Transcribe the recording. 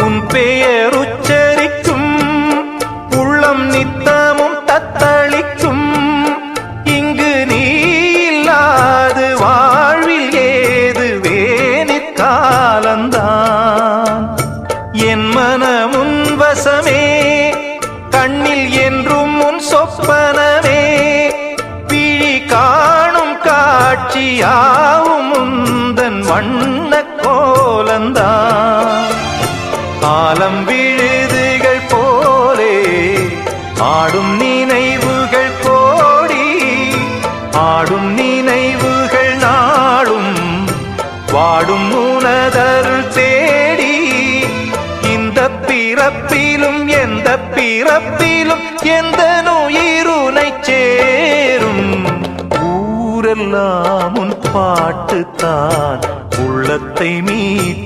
உன் பெயர் உச்சரிக்கும் உள்ளம் நித்தமும் தத்தளிக்கும். இங்கு நீ இல்லாது வாழ்வில் ஏது வேனிற் காலந்தான். என் மனமுன் வசமே கண்ணில் என்றும் உன் சொப்பனமே. விழி காணும் காட்சியாவும் உந்தன் வண்ண கோலந்தான். ஆலம் விழுதுகள் போலே ஆடும் நினைவுகள் கோடி. ஆடும் நினைவுகள் நாடும் வாடும் உனதருள் தேடி. இந்த பிறப்பிலும் எந்த பிறப்பிலும் எந்த உயிருனை சேரும். ஊரெல்லாம் உன் பாட்டுத்தான் உள்ளத்தை மீட்டும்.